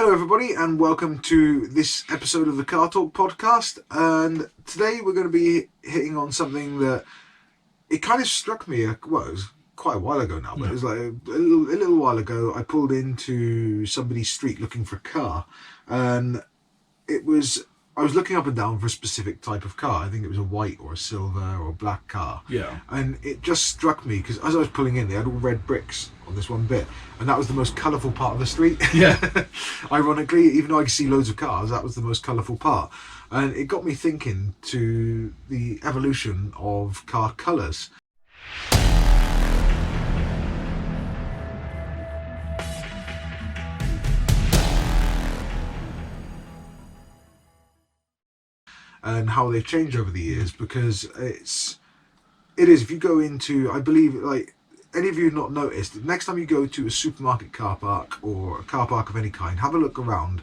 Hello everybody and welcome to this episode of the Car Talk podcast, and today we're going to be hitting on something that it kind of struck me, well, it was quite a while ago now, but it was like a little while ago. I pulled into somebody's street looking for a car, and I was looking up and down for a specific type of car. I think it was a white or a silver or a black car. Yeah. And it just struck me, because as I was pulling in, they had all red bricks on this one bit, and that was the most colourful part of the street. Yeah. Ironically, even though I could see loads of cars, that was the most colourful part. And it got me thinking to the evolution of car colours. And how they've changed over the years, because it is, if you go into, I believe, like, any of you not noticed, next time you go to a supermarket car park or a car park of any kind, have a look around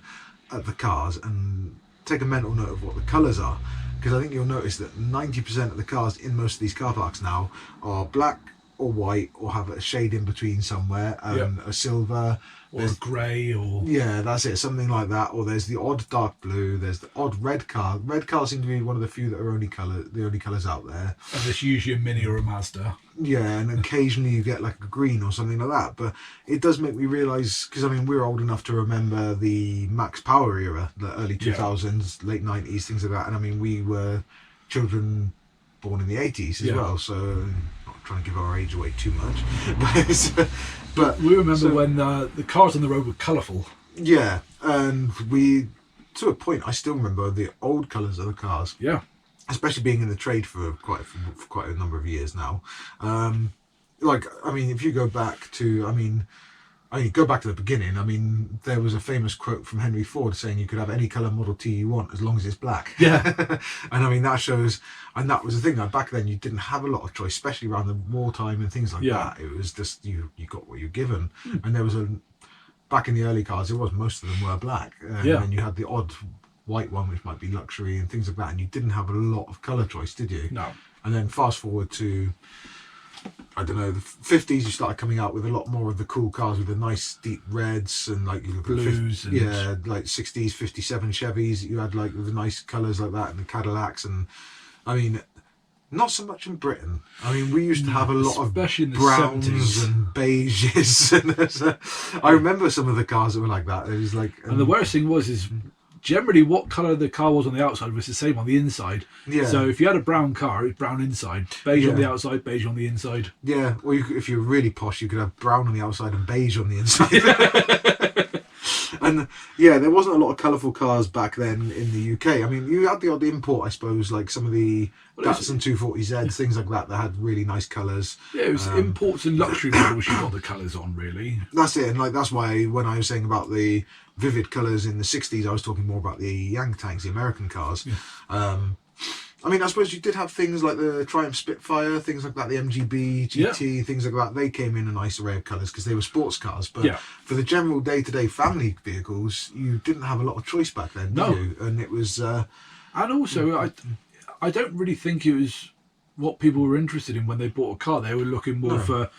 at the cars and take a mental note of what the colours are, because I think you'll notice that 90% of the cars in most of these car parks now are black or white, or have a shade in between somewhere, a silver, or a grey, or that's it, something like that. Or there's the odd dark blue, there's the odd red car. Red cars seem to be one of the few that are the only colours out there. And there's usually a Mini or a Mazda. Yeah, and occasionally you get like a green or something like that. But it does make me realise, because I mean, we're old enough to remember the Max Power era, the early 2000s, late 90s, things like that. And I mean, we were children born in the 80s as well, so not trying to give our age away too much. but we remember when the cars on the road were colourful. Yeah, and to a point, I still remember the old colours of the cars. Yeah. Especially being in the trade for quite a number of years now. Like, I mean, if you go back to, go back to the beginning. I mean, there was a famous quote from Henry Ford saying you could have any colour Model T you want as long as it's black. Yeah. And I mean, that shows, and that was the thing, like, back then you didn't have a lot of choice, especially around the wartime and things like that. It was just, you got what you're given. And there was back in the early cars, most of them were black. And then you had the odd white one, which might be luxury and things like that. And you didn't have a lot of colour choice, did you? No. And then fast forward to, I don't know, the 50s, you started coming out with a lot more of the cool cars with the nice deep reds and like you look blues at like 60s, 57 Chevys. You had like the nice colours like that, and the Cadillacs. And I mean, not so much in Britain. I mean, we used to have a lot of browns 70s. And beiges. And I remember some of the cars that were like that. It was like, and the worst thing is generally what colour the car was on the outside was the same on the inside. Yeah. So if you had a brown car, it's brown inside, beige on the outside, beige on the inside. Yeah. Or if you're really posh, you could have brown on the outside and beige on the inside. And there wasn't a lot of colourful cars back then in the UK. I mean, you had the odd import, I suppose, like some of the Datsun 240Zs, things like that had really nice colours. Yeah, it was imports and luxury models you got the colours on, really. That's it, and like that's why when I was saying about the vivid colours in the 60s, I was talking more about the Yang tanks, the American cars. Yeah. I mean, I suppose you did have things like the Triumph Spitfire, things like that, the MGB, GT, things like that. They came in a nice array of colours because they were sports cars. But for the general day-to-day family vehicles, you didn't have a lot of choice back then, did you? And it was... and also, I don't really think it was what people were interested in when they bought a car. They were looking more for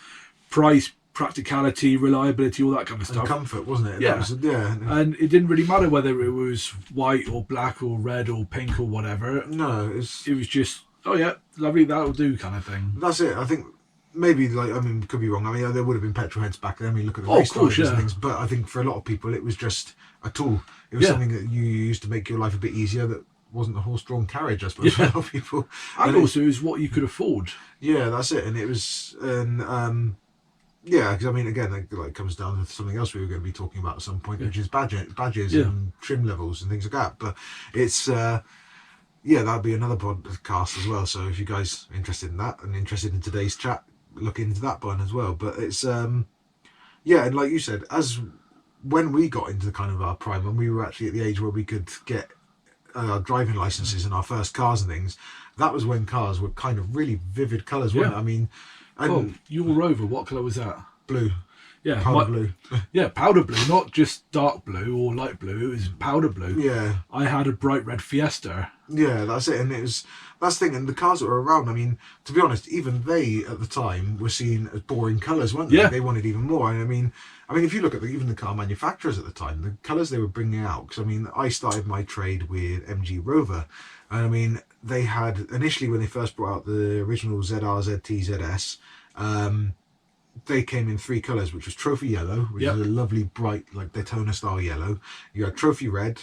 price, practicality, reliability, all that kind of stuff. And comfort, wasn't it? Yeah. Yeah. And it didn't really matter whether it was white or black or red or pink or whatever. No, it was just, oh yeah, lovely, that'll do kind of thing. That's it. I think maybe, like, I mean, could be wrong. I mean, there would have been petrol heads back then. I mean, look at the race cars and things. But I think for a lot of people, it was just a tool. It was something that you used to make your life a bit easier. That wasn't a horse-drawn carriage, I suppose, for a lot of people. And also, it was what you could afford. Yeah, that's it. And it was, because I mean, again, it comes down to something else we were going to be talking about at some point, which is badges and trim levels and things like that. But it's, that'd be another podcast as well. So if you guys are interested in that and interested in today's chat, look into that one as well. But it's, and like you said, when we got into the kind of our prime, when we were actually at the age where we could get our driving licenses and our first cars and things, that was when cars were kind of really vivid colours, weren't it? I mean, your Rover, what colour was that? Blue. Yeah, powder blue. Yeah, powder blue, not just dark blue or light blue. It was powder blue. Yeah. I had a bright red Fiesta. Yeah, that's it. And that's the thing. And the cars that were around, I mean, to be honest, even they at the time were seen as boring colours, weren't they? Yeah. They wanted even more. And I mean, if you look at even the car manufacturers at the time, the colours they were bringing out, because I mean, I started my trade with MG Rover, and I mean, they had initially when they first brought out the original ZR, ZT, ZS, they came in 3 colours, which was Trophy Yellow, which is a lovely bright, like Daytona style yellow. You had Trophy Red,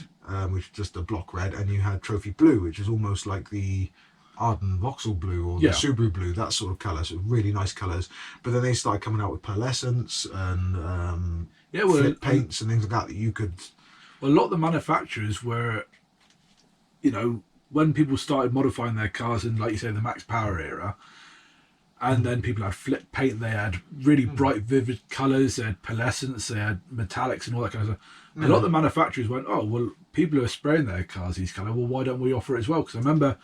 which is just a block red, and you had Trophy Blue, which is almost like the Arden Vauxhall Blue or the Subaru Blue, that sort of colour. So really nice colours. But then they started coming out with pearlescence and flip paints and things like that you could... Well, a lot of the manufacturers were, you know, when people started modifying their cars in, like you say, the Max Power era, and then people had flip paint, they had really bright, vivid colours, they had pearlescence, they had metallics and all that kind of stuff. A lot of the manufacturers went, oh, well, people are spraying their cars these colours, well, why don't we offer it as well? Because I remember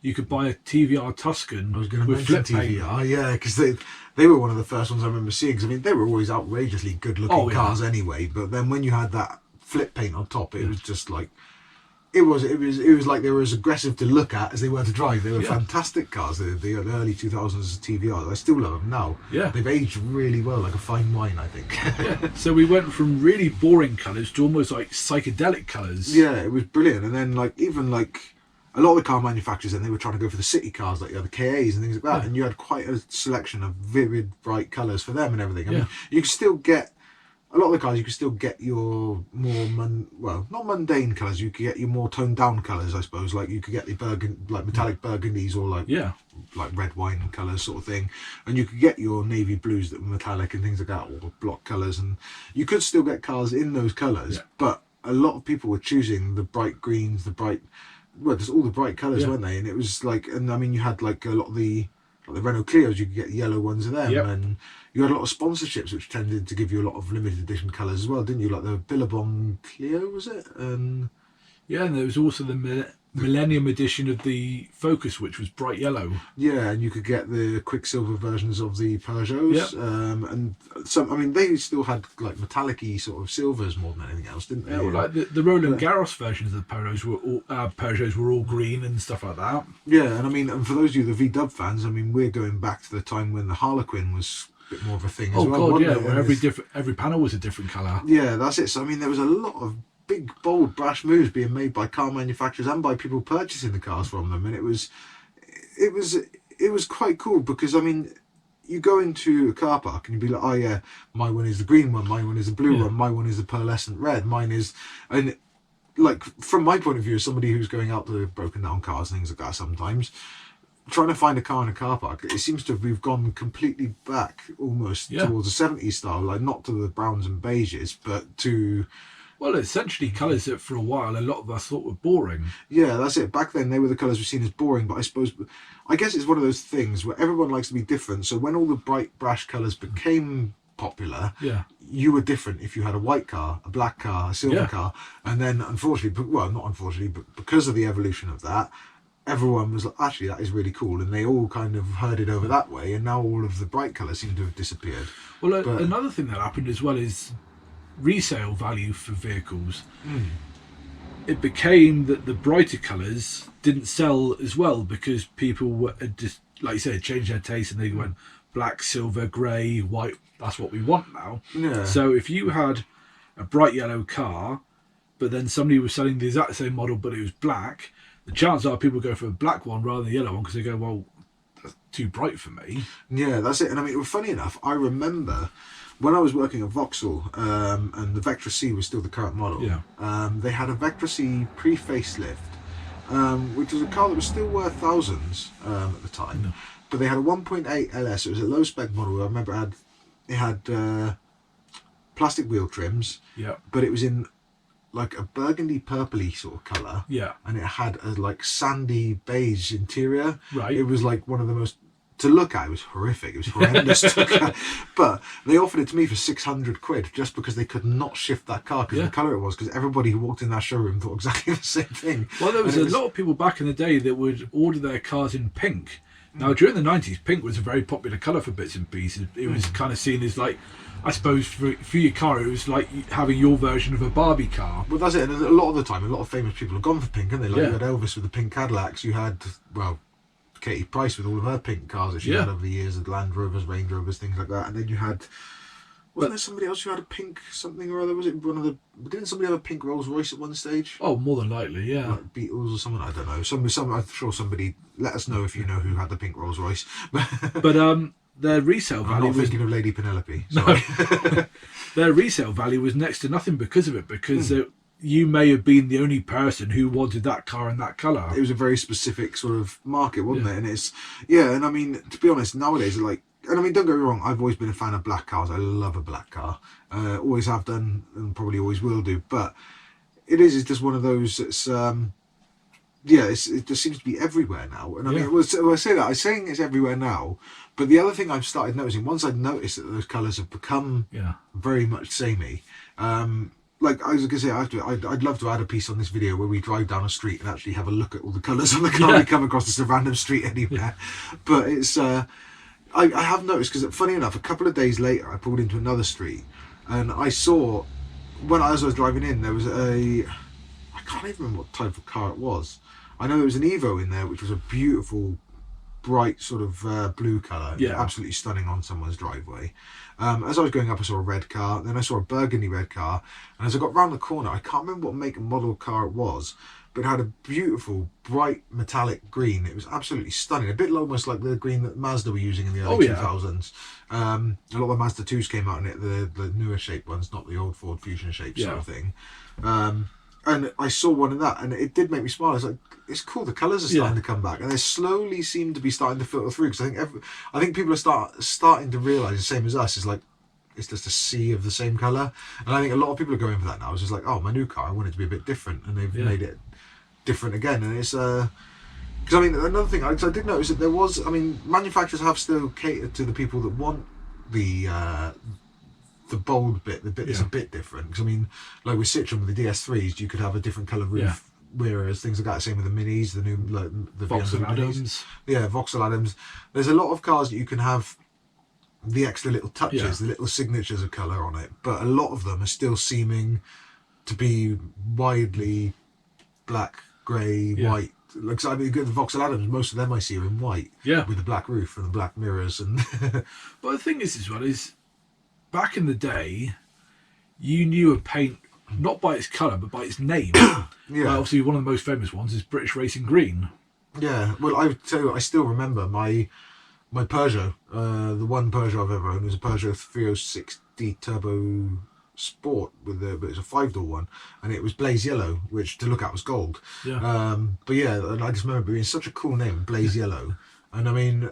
you could buy a TVR Tuscan with flip paint. TVR, yeah, because they were one of the first ones I remember seeing. Because I mean, they were always outrageously good-looking cars anyway. But then when you had that flip paint on top, it was just like... It was like they were as aggressive to look at as they were to drive. They were fantastic cars. The early 2000s TVR. I still love them now. Yeah, they've aged really well, like a fine wine, I think. So we went from really boring colours to almost like psychedelic colours. Yeah, it was brilliant. And then even a lot of the car manufacturers, and they were trying to go for the city cars, like the KAs and things like that. And you had quite a selection of vivid, bright colours for them and everything. I mean, you could still get. A lot of the cars, you could still get your more, not mundane colours, you could get your more toned down colours, I suppose. Like you could get the metallic burgundies or like red wine colours sort of thing. And you could get your navy blues that were metallic and things like that, or block colours. And you could still get cars in those colours, but a lot of people were choosing the bright greens, just all the bright colours, weren't they? And it was like, and I mean, you had like a lot of the Renault Clios, you could get yellow ones of them, and you had a lot of sponsorships which tended to give you a lot of limited edition colours as well, didn't you? Like the Billabong Clio, was it? And there was also the Millennium edition of the Focus, which was bright yellow. Yeah, and you could get the Quicksilver versions of the Peugeots, and some. I mean, they still had like metallic-y sort of silvers more than anything else, didn't they? Yeah, well, like the Roland Garros versions of the Peugeots were all green and stuff like that. Yeah, and I mean, and for those of you the VW fans, I mean, we're going back to the time when the Harlequin was a bit more of a thing as well. Oh god, yeah, where every panel was a different colour. Yeah, that's it. So I mean, there was a lot of big, bold, brash moves being made by car manufacturers and by people purchasing the cars from them, and it was quite cool because I mean, you go into a car park and you'd be like, oh yeah, my one is the green one, my one is the blue one, my one is the pearlescent red, mine is, and like from my point of view as somebody who's going out to broken down cars and things like that, sometimes trying to find a car in a car park, it seems to have we've gone completely back almost towards the 70s style, like not to the browns and beiges, but to essentially colours that for a while a lot of us thought were boring. Yeah, that's it. Back then they were the colours we seen as boring, but I guess it's one of those things where everyone likes to be different. So when all the bright, brash colours became popular, you were different if you had a white car, a black car, a silver car, and then unfortunately, well, not unfortunately, but because of the evolution of that, everyone was like, actually, that is really cool, and they all kind of herded over that way, and now all of the bright colours seem to have disappeared. Well, another thing that happened as well is resale value for vehicles. It became that the brighter colours didn't sell as well because people were just, like you said, changed their taste and they went black, silver, grey, white. That's what we want now. Yeah. So if you had a bright yellow car, but then somebody was selling the exact same model but it was black, the chances are people go for a black one rather than the yellow one because they go, well, that's too bright for me. Yeah, that's it. And I mean, funny enough, I remember when I was working at Vauxhall, and the Vectra C was still the current model, they had a Vectra C pre-facelift, which was a car that was still worth thousands at the time. But they had a 1.8 LS. It was a low-spec model. I remember it had plastic wheel trims, but it was in like a burgundy purpley sort of colour, and it had a like sandy beige interior. Right. It was like one of the most... To look at, it was horrific. It was horrendous to look at. But they offered it to me for 600 quid just because they could not shift that car because of the colour it was, because everybody who walked in that showroom thought exactly the same thing. Well, there was a lot of people back in the day that would order their cars in pink Now, during the 90s, pink was a very popular colour for bits and pieces. It was kind of seen as like, I suppose, for your car, it was like having your version of a Barbie car. Well, that's it. And a lot of the time, a lot of famous people have gone for pink, haven't they? Like Yeah. you had Elvis with the pink Cadillacs. You had, well, Katie Price with all of her pink cars that she had over the years, the Land Rovers, Range Rovers, things like that. And then you had, wasn't there somebody else who had a pink something or other? Was it one of the? Didn't somebody have a pink Rolls Royce at one stage? Oh, more than likely, yeah. Like Beatles or someone, I don't know. Some. I'm sure somebody. Let us know if you know who had the pink Rolls Royce. But their resale value I'm not was thinking of Lady Penelope. Sorry. their resale value was next to nothing because of it. Because you may have been the only person who wanted that car in that colour. It was a very specific sort of market, wasn't it? And it's and I mean, to be honest, nowadays, like, and I mean, don't get me wrong, I've always been a fan of black cars. I love a black car, always have done, and probably always will do. But it's just one of those that's it just seems to be everywhere now. And I mean, I say that I'm saying it's everywhere now, but the other thing I've started noticing, once I've noticed that those colours have become very much samey. Like I was going to say, I'd love to add a piece on this video where we drive down a street and actually have a look at all the colours on the car we come across. It's a random street anywhere, but it's I have noticed, because funny enough, a couple of days later I pulled into another street and I saw, as I was driving in, there was I can't even remember what type of car it was. I know there was an Evo in there, which was a beautiful bright sort of blue colour, absolutely stunning on someone's driveway. As I was going up, I saw a red car, then I saw a burgundy red car, and as I got round the corner, I can't remember what make and model car it was, but it had a beautiful bright metallic green. It was absolutely stunning, a bit almost like the green that Mazda were using in the early 2000s. A lot of the Mazda 2s came out in it, the newer shaped ones, not the old Ford Fusion shape sort of thing. And I saw one of that, and it did make me smile. I was like, it's cool, the colours are starting to come back, and they slowly seem to be starting to filter through, because I think people are starting to realise, the same as us, is like, it's just a sea of the same colour. And I think a lot of people are going for that now. It's just like, oh, my new car, I want it to be a bit different, and they've made it different again. And it's because I mean, another thing, I did notice that there was, I mean, manufacturers have still catered to the people that want the bold bit, the bit that's a bit different. Because I mean, like with Citroen with the DS3s, you could have a different colour roof, whereas things like that. Same with the Minis, the new, like the Vauxhall Adams. Yeah, Vauxhall Adams. There's a lot of cars that you can have the extra little touches, the little signatures of colour on it, but a lot of them are still seeming to be widely black, grey, white. Like, I mean, the Vauxhall Adams, most of them I see are in white, with the black roof and the black mirrors. And but the thing is, as well, is back in the day, you knew a paint not by its colour but by its name. Obviously, one of the most famous ones is British Racing Green. Yeah, well, I tell you, I still remember my Peugeot. The one Peugeot I've ever owned was a Peugeot 306D Turbo Sport but it's a 5-door one, and it was blaze yellow, which to look at was gold. But and I just remember it being such a cool name, blaze yellow. And I mean,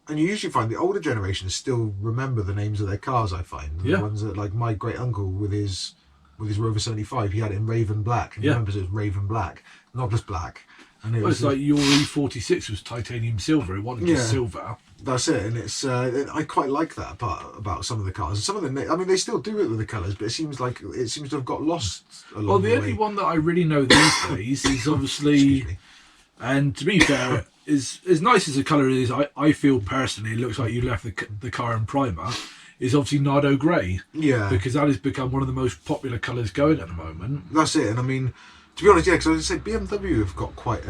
and you usually find the older generations still remember the names of their cars. I find the ones that, like my great uncle with his Rover 75, he had it in Raven Black. And he remembers it was Raven Black, not just black. And it's like your E46 was titanium silver. It wasn't just silver. That's it, and it's I quite like that part about some of the cars. Some of them, I mean, they still do it with the colours, but it seems to have got lost along well, the only one that I really know these days is obviously, and to be fair, is as nice as the colour is. I feel personally, it looks like you left the car in primer. Is obviously Nardo Grey. Because that has become one of the most popular colours going at the moment. That's it, and I mean, to be honest, because I was going to say BMW have got quite.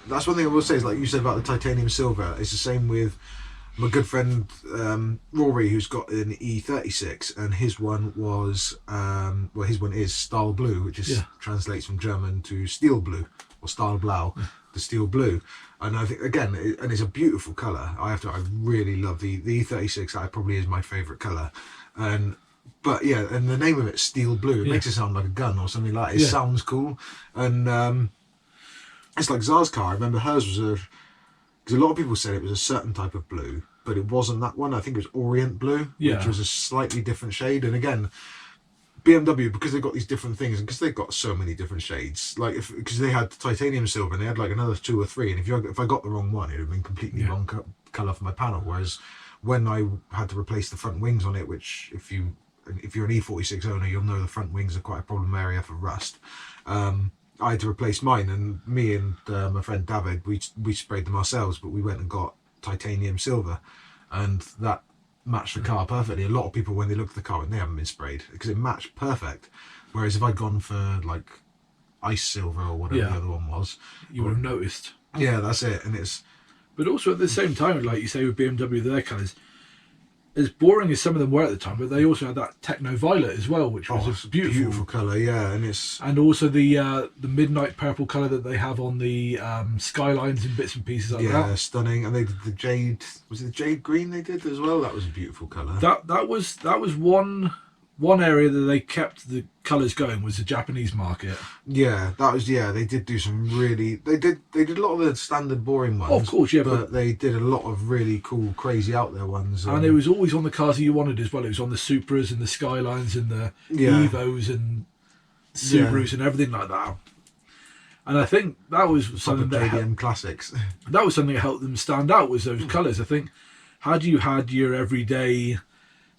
That's one thing I will say is, like you said about the titanium silver. It's the same with my good friend Rory, who's got an E36, and his one was his one is Stahl Blue, which is translates from German to steel blue or Stahlblau, the steel blue. And I think again, and it's a beautiful colour. I really love the E36. That probably is my favourite colour, But and the name of it, Steel Blue, it makes it sound like a gun or something like that. It sounds cool. And it's like Zara's car. I remember hers was because a lot of people said it was a certain type of blue, but it wasn't that one. I think it was Orient Blue, which was a slightly different shade. And again, BMW, because they've got these different things, and because they've got so many different shades, like because they had titanium silver and they had like another 2 or 3, and if I got the wrong one, it would have been completely wrong colour for my panel. Whereas when I had to replace the front wings on it, which if you're an E46 owner, you'll know the front wings are quite a problem area for rust. I had to replace mine, and me and my friend David, we sprayed them ourselves, but we went and got titanium silver, and that matched the car perfectly. A lot of people, when they look at the car, they haven't been sprayed because it matched perfect. Whereas if I'd gone for like ice silver or whatever the other one was, you would have noticed. Yeah, that's it. And it's. But also at the same time, like you say with BMW, their colours, as boring as some of them were at the time, but they also had that techno violet as well, which was a beautiful colour. Yeah, and also the midnight purple colour that they have on the skylines and bits and pieces like that. Yeah, stunning. And they did the jade. Was it the jade green they did as well? That was a beautiful colour. That was one area that they kept the colours going, was the Japanese market. Yeah, that was they did do some really they did a lot of the standard boring ones. Oh, of course, yeah, but they did a lot of really cool, crazy out there ones. And it was always on the cars that you wanted as well. It was on the Supras and the Skylines and the Evos and Subarus and everything like that. And I think that was something that classics. That was something that helped them stand out, was those colours. I think had you had your everyday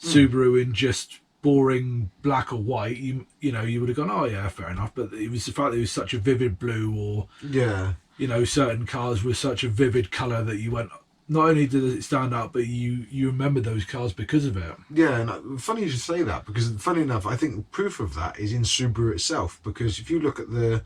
Subaru in just boring black or white, you would have gone, oh yeah, fair enough. But it was the fact that it was such a vivid blue, or certain cars were such a vivid colour that you went, not only did it stand out, but you remember those cars because of it. Yeah, and funny you should say that, because funny enough, I think proof of that is in Subaru itself, because if you look at the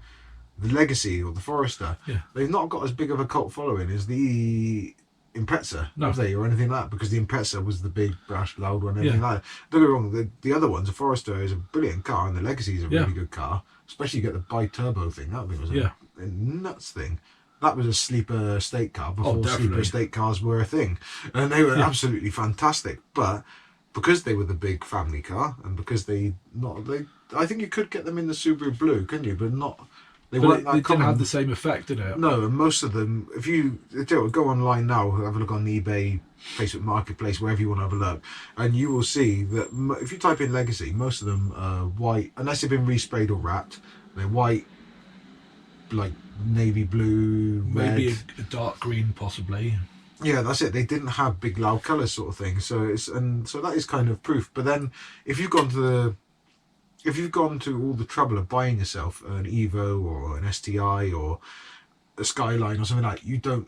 Legacy or the Forester, they've not got as big of a cult following as the Impreza, have they, or anything like that, because the Impreza was the big, brash, loud one, and everything like that. Don't get me wrong, the other ones, the Forester is a brilliant car, and the Legacy is a really good car, especially you get the bi-turbo thing. That thing was a nuts thing. That was a sleeper estate car before sleeper estate cars were a thing, and they were absolutely fantastic. But because they were the big family car, and because I think you could get them in the Subaru Blue, couldn't you? But not. They didn't have the same effect, did it? No, and most of them, if you go online now, have a look on eBay, Facebook Marketplace, wherever you want to have a look, and you will see that if you type in Legacy, most of them are white, unless they've been resprayed or wrapped. They're white, like navy blue, red. Maybe a dark green, possibly. Yeah, that's it. They didn't have big loud colours, sort of thing. So that is kind of proof. But then, if you've gone to all the trouble of buying yourself an Evo or an STI or a Skyline or something like that,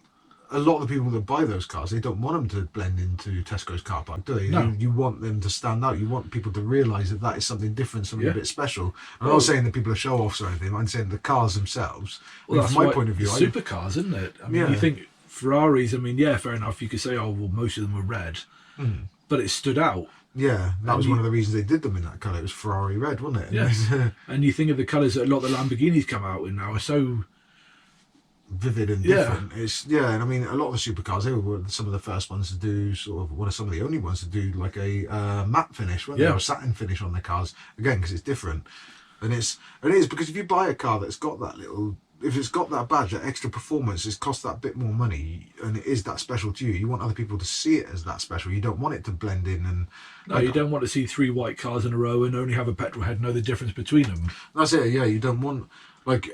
a lot of the people that buy those cars, they don't want them to blend into Tesco's car park, do they? No. You want them to stand out. You want people to realise that is something different, something a bit special. I'm not saying that people are show-offs or anything. I'm saying the cars themselves. Well, from my point of view, supercars, isn't it? I mean, you think Ferraris, fair enough. You could say, oh, well, most of them were red. But it stood out. Yeah, that was one of the reasons they did them in that colour. It was Ferrari red, wasn't it? Yeah. And you think of the colours that a lot of the Lamborghinis come out in now are so vivid and different. And I mean, a lot of the supercars, they were some of the first ones to do some of the only ones to do like a matte finish, weren't they? Or a satin finish on their cars, again, because it's different. And it is because if you buy a car that's got that if it's got that badge, that extra performance, it's cost that bit more money, and it is that special to you. You want other people to see it as that special. You don't want it to blend in and. No, you don't want to see 3 white cars in a row and only have a petrol head, know the difference between them. That's it. Yeah, you don't want.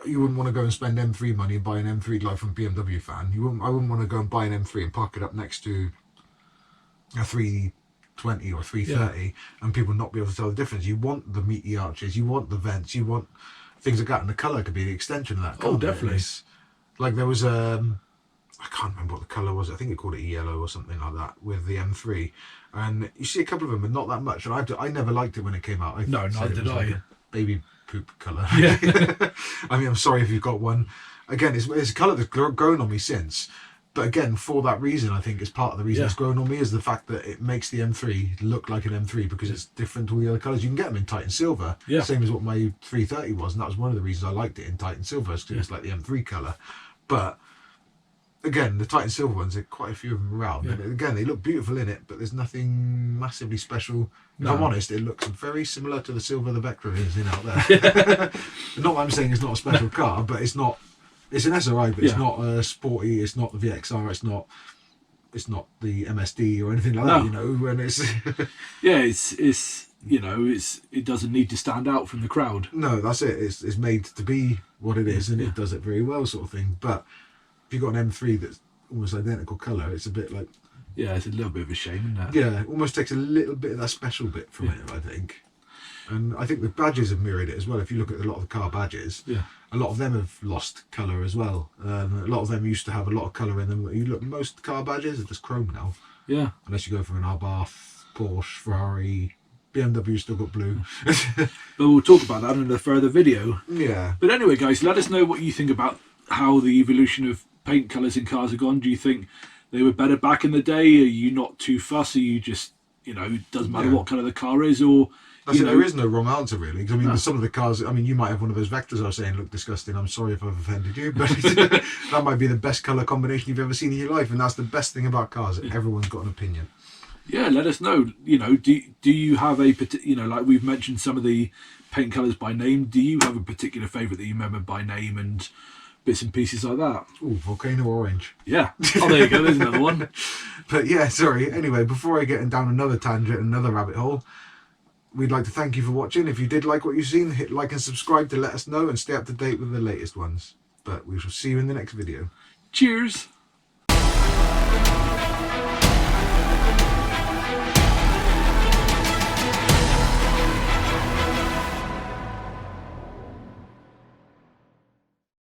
You wouldn't want to go and spend M3 money and buy an M3 like from a BMW fan. I wouldn't want to go and buy an M3 and park it up next to a 320 or 330 and people not be able to tell the difference. You want the meaty arches, you want the vents, you want things like that, and the colour could be the extension of that. Oh, definitely. Like there was I can't remember what the colour was. I think it called it yellow or something like that with the M3, and you see a couple of them, but not that much. And I never liked it when it came out. No, neither did I. Like a baby poop colour. Yeah. I mean, I'm sorry if you've got one. Again, it's a colour that's grown on me since. But again, for that reason, I think it's part of the reason it's grown on me is the fact that it makes the M3 look like an M3 because it's different to all the other colours. You can get them in Titan Silver, same as what my 330 was, and that was one of the reasons I liked it in Titan Silver, because it's like the M3 colour. But again, the Titan Silver ones, there are quite a few of them around. And again, they look beautiful in it, but there's nothing massively special. If I'm honest, it looks very similar to the Silver the Vectra is in out there. Not that I'm saying it's not a special car, but it's not. It's an SRI, but it's not a sporty. It's not the VXR. It's not the MSD or anything like that. And it's it doesn't need to stand out from the crowd. No, that's it. It's made to be what it is, and it does it very well, sort of thing. But if you've got an M3 that's almost identical colour, it's a bit like it's a little bit of a shame, isn't it? Yeah, it almost takes a little bit of that special bit from it, I think. And I think the badges have mirrored it as well. If you look at a lot of the car badges, a lot of them have lost colour as well. A lot of them used to have a lot of colour in them. You look, most car badges are just chrome now. Yeah. Unless you go for an Abarth, Porsche, Ferrari, BMW still got blue. But we'll talk about that in a further video. Yeah. But anyway, guys, let us know what you think about how the evolution of paint colours in cars have gone. Do you think they were better back in the day? Are you not too fussy? You just, you know, it doesn't matter what colour the car is, or there is no wrong answer really. 'Cause, I mean, some of the cars. I mean, you might have one of those Vectors I was saying look disgusting. I'm sorry if I've offended you, but that might be the best colour combination you've ever seen in your life, and that's the best thing about cars. Everyone's got an opinion. Yeah, let us know. You know, do you have a like we've mentioned some of the paint colours by name? Do you have a particular favourite that you remember by name and bits and pieces like that? Oh, Volcano Orange. Yeah. Oh, there you go. There's another one. But yeah, sorry. Anyway, before I get down another tangent, another rabbit hole, we'd like to thank you for watching. If you did like what you've seen, hit like and subscribe to let us know and stay up to date with the latest ones. But we shall see you in the next video. Cheers.